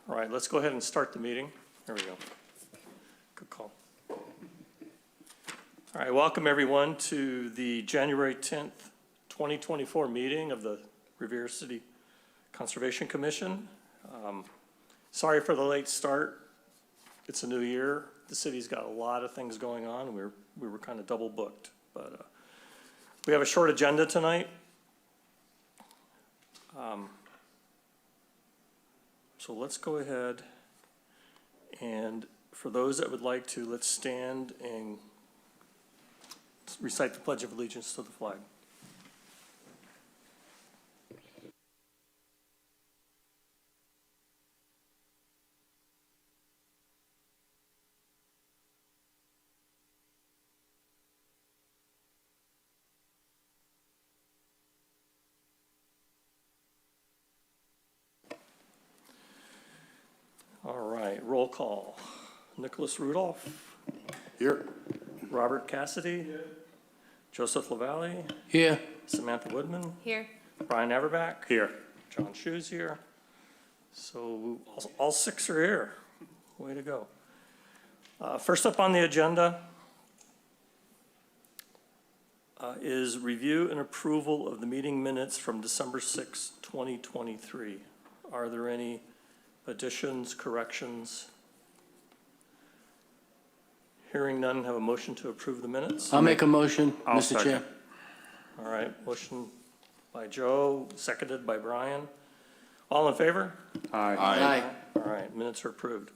All right, let's go ahead and start the meeting. There we go. Good call. All right, welcome everyone to the January 10th, 2024 meeting of the Revere City Conservation Commission. Sorry for the late start. It's a new year. The city's got a lot of things going on. We were kind of double booked, but we have a short agenda tonight. So let's go ahead, and for those that would like to, let's stand and recite the Pledge of Allegiance to the flag. All right, roll call. Nicholas Rudolph. Here. Robert Cassidy. Here. Joseph LaValle. Here. Samantha Woodman. Here. Brian Everback. Here. John Shoes here. So all six are here. Way to go. First up on the agenda is review and approval of the meeting minutes from December 6, 2023. Are there any additions, corrections? Hearing none, have a motion to approve the minutes? I'll make a motion, I'll Mr. Chair. All right, motion by Joe, seconded by Brian. All in favor? Aye. Aye. All right, minutes are approved.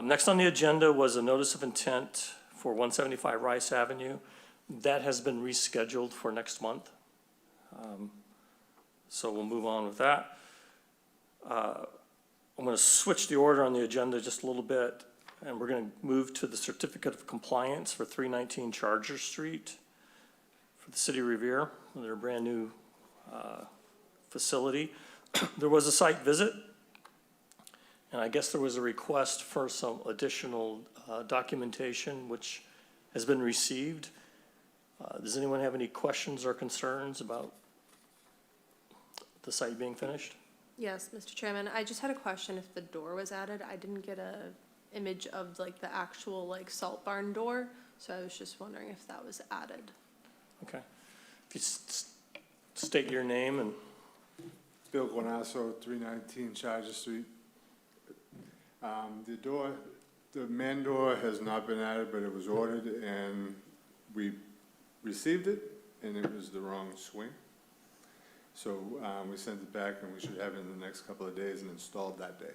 Next on the agenda was a notice of intent for 175 Rice Avenue. That has been rescheduled for next month. So we'll move on with that. I'm going to switch the order on the agenda just a little bit, and we're going to move to the certificate of compliance for 319 Charger Street for the City of Revere, their brand new facility. There was a site visit, and I guess there was a request for some additional documentation, which has been received. Does anyone have any questions or concerns about the site being finished? Yes, Mr. Chairman, I just had a question if the door was added. I didn't get a image of like the actual like salt barn door, so I was just wondering if that was added. Okay. If you state your name and... Bill Guanasso, 319 Charger Street. The man door has not been added, but it was ordered and we received it and it was the wrong swing. So we sent it back and we should have it in the next couple of days and installed that day.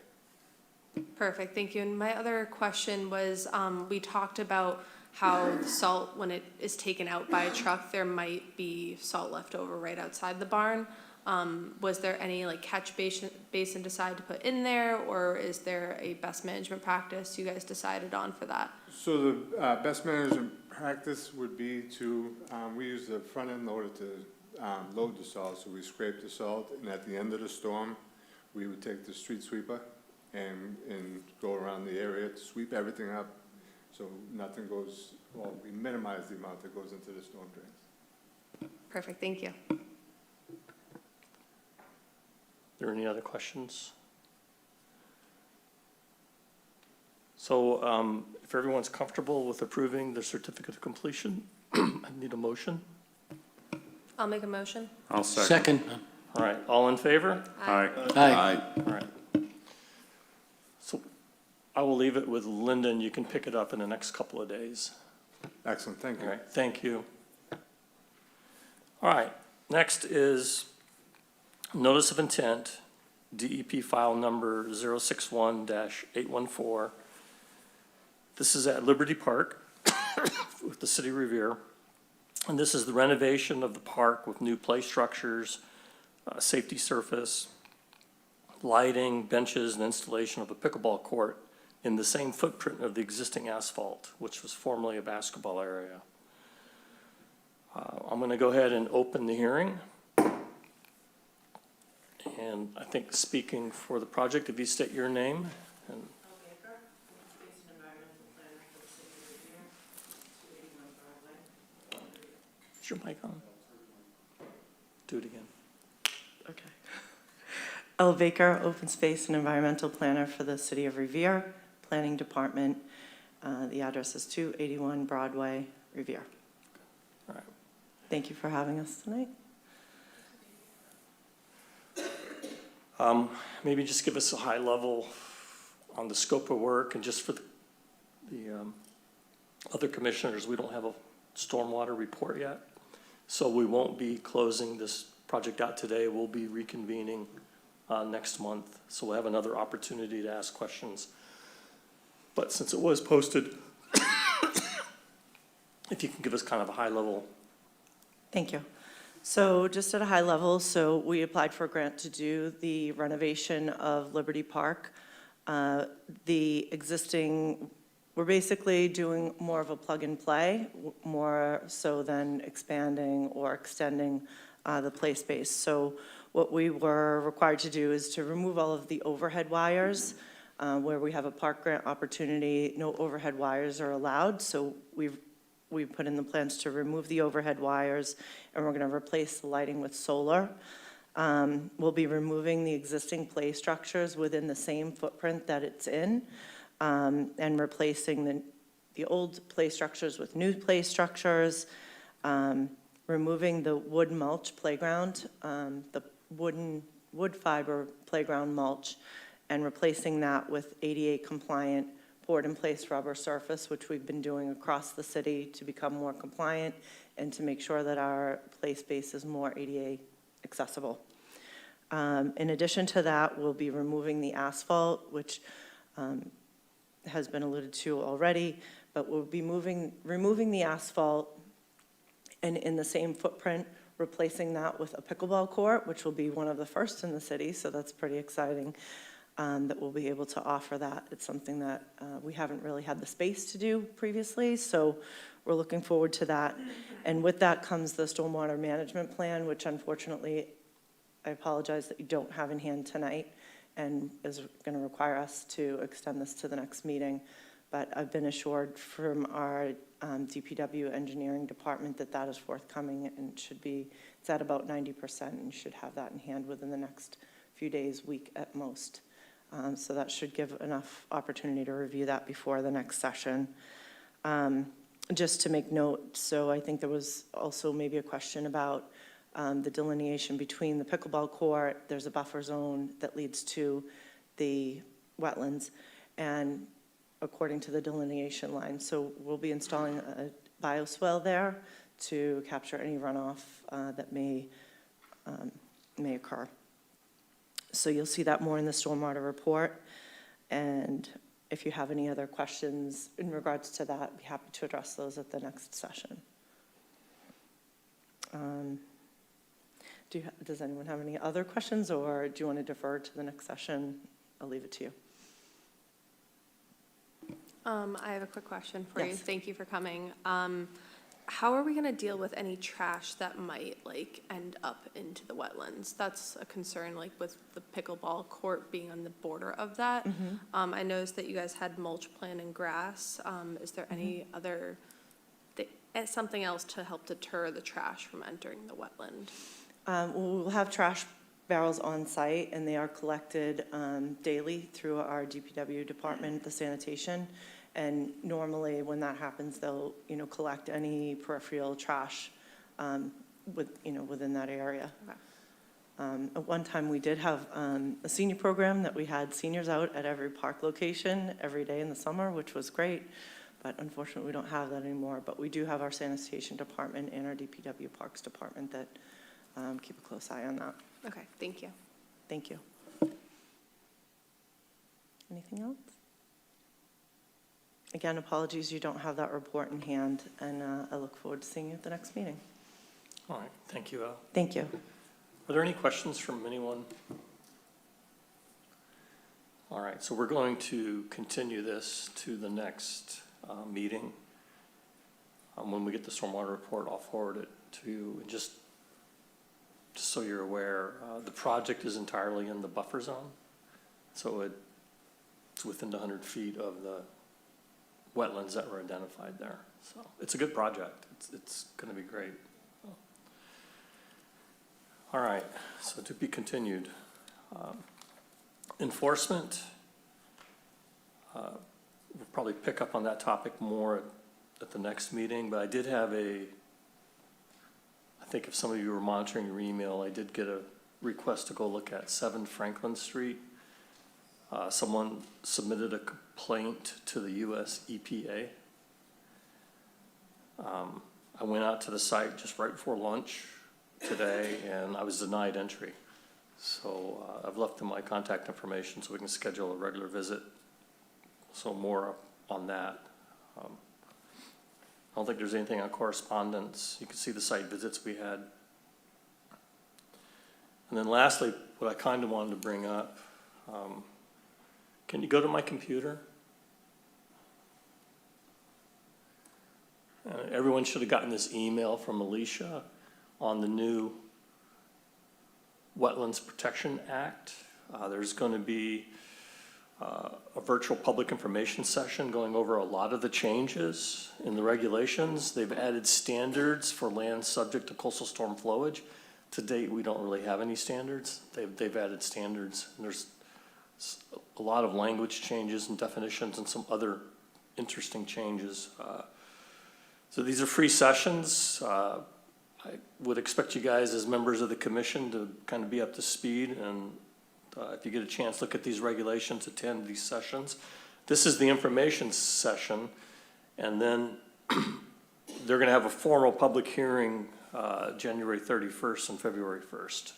Perfect, thank you. And my other question was, we talked about how the salt, when it is taken out by a truck, there might be salt left over right outside the barn. Was there any like catch basin decided to put in there, or is there a best management practice you guys decided on for that? So the best management practice would be to, we use the front end loader to load the salt. So we scrape the salt, and at the end of the storm, we would take the street sweeper and go around the area to sweep everything up so nothing goes, well, we minimize the amount that goes into the storm drains. Perfect, thank you. Are there any other questions? So if everyone's comfortable with approving the certificate of completion, I need a motion. I'll make a motion. I'll second. All right, all in favor? Aye. Aye. All right. So I will leave it with Lyndon. You can pick it up in the next couple of days. Excellent, thank you. All right, thank you. All right, next is notice of intent, DEP file number 061-814. This is at Liberty Park with the City of Revere. And this is the renovation of the park with new play structures, safety surface, lighting, benches, and installation of a pickleball court in the same footprint of the existing asphalt, which was formerly a basketball area. I'm going to go ahead and open the hearing. And I think speaking for the project, if you state your name. And is your mic on? Do it again. Okay. Elle Baker, Open Space and Environmental Planner for the City of Revere, Planning Department. The address is 281 Broadway, Revere. All right. Thank you for having us tonight. Maybe just give us a high level on the scope of work, and just for the other commissioners, we don't have a stormwater report yet. So we won't be closing this project out today. We'll be reconvening next month. So we'll have another opportunity to ask questions. But since it was posted, if you can give us kind of a high level. Thank you. So just at a high level, so we applied for a grant to do the renovation of Liberty Park. The existing, we're basically doing more of a plug and play, more so than expanding or extending the play space. So what we were required to do is to remove all of the overhead wires. Where we have a park grant opportunity, no overhead wires are allowed. So we've put in the plans to remove the overhead wires, and we're going to replace the lighting with solar. We'll be removing the existing play structures within the same footprint that it's in, and replacing the old play structures with new play structures, removing the wood mulch playground, the wood fiber playground mulch, and replacing that with ADA compliant board-in-place rubber surface, which we've been doing across the city to become more compliant and to make sure that our play space is more ADA accessible. In addition to that, we'll be removing the asphalt, which has been alluded to already, but we'll be removing the asphalt and in the same footprint, replacing that with a pickleball court, which will be one of the first in the city, so that's pretty exciting. That we'll be able to offer that. It's something that we haven't really had the space to do previously, so we're looking forward to that. And with that comes the stormwater management plan, which unfortunately, I apologize that you don't have in hand tonight, and is going to require us to extend this to the next meeting. But I've been assured from our DPW engineering department that that is forthcoming and should be, it's at about 90%, and should have that in hand within the next few days, week at most. So that should give enough opportunity to review that before the next session. Just to make note, so I think there was also maybe a question about the delineation between the pickleball court. There's a buffer zone that leads to the wetlands, and according to the delineation line. So we'll be installing a bioswale there to capture any runoff that may occur. So you'll see that more in the stormwater report. And if you have any other questions in regards to that, I'd be happy to address those at the next session. Does anyone have any other questions, or do you want to defer to the next session? I'll leave it to you. I have a quick question for you. Yes. Thank you for coming. How are we going to deal with any trash that might end up into the wetlands? That's a concern, with the pickleball court being on the border of that. I noticed that you guys had mulch plant and grass. Is there any other something else to help deter the trash from entering the wetland? We'll have trash barrels on site, and they are collected daily through our DPW department, the sanitation. And normally when that happens, they'll, collect any peripheral trash within that area. Okay. At one time, we did have a senior program that we had seniors out at every park location every day in the summer, which was great. But unfortunately, we don't have that anymore. But we do have our sanitation department and our DPW Parks department that keep a close eye on that. Okay, thank you. Thank you. Anything else? Again, apologies you don't have that report in hand, and I look forward to seeing you at the next meeting. All right, thank you, Al. Thank you. Are there any questions from anyone? All right, so we're going to continue this to the next meeting. When we get the stormwater report, I'll forward it to you. And just so you're aware, the project is entirely in the buffer zone. So it's within the 100 feet of the wetlands that were identified there. So it's a good project. It's going to be great. All right, so to be continued. Enforcement. We'll probably pick up on that topic more at the next meeting, but I did have I think if some of you were monitoring your email, I did get a request to go look at 7 Franklin Street. Someone submitted a complaint to the US EPA. I went out to the site just right before lunch today, and I was denied entry. So I've left them my contact information so we can schedule a regular visit. So more on that. I don't think there's anything on correspondence. You can see the site visits we had. And then lastly, what I kind of wanted to bring up, can you go to my computer? Everyone should have gotten this email from Alicia on the new Wetlands Protection Act. There's going to be a virtual public information session going over a lot of the changes in the regulations. They've added standards for land subject to coastal storm flowage. To date, we don't really have any standards. They've added standards. And there's a lot of language changes and definitions and some other interesting changes. So these are free sessions. I would expect you guys as members of the commission to kind of be up to speed, and if you get a chance, look at these regulations, attend these sessions. This is the information session, and then they're going to have a formal public hearing January 31st and February 1st.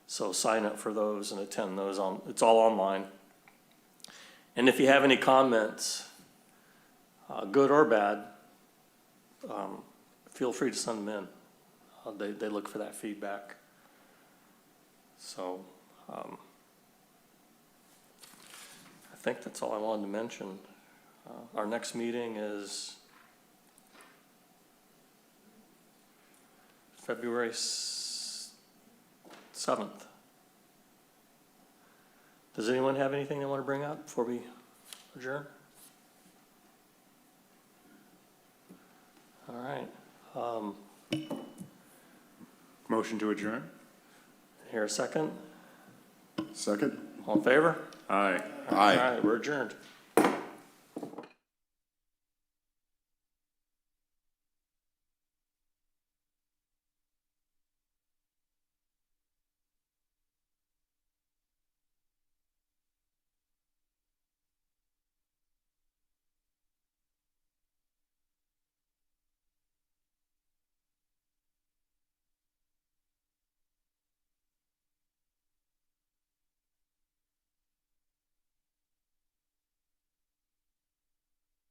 So sign up for those and attend those. It's all online. And if you have any comments, good or bad, feel free to send them in. They look for that feedback. So I think that's all I wanted to mention. Our next meeting is February 7th. Does anyone have anything they want to bring up before we adjourn? All right. Motion to adjourn? Here a second. Second? All in favor? Aye. All right, we're adjourned.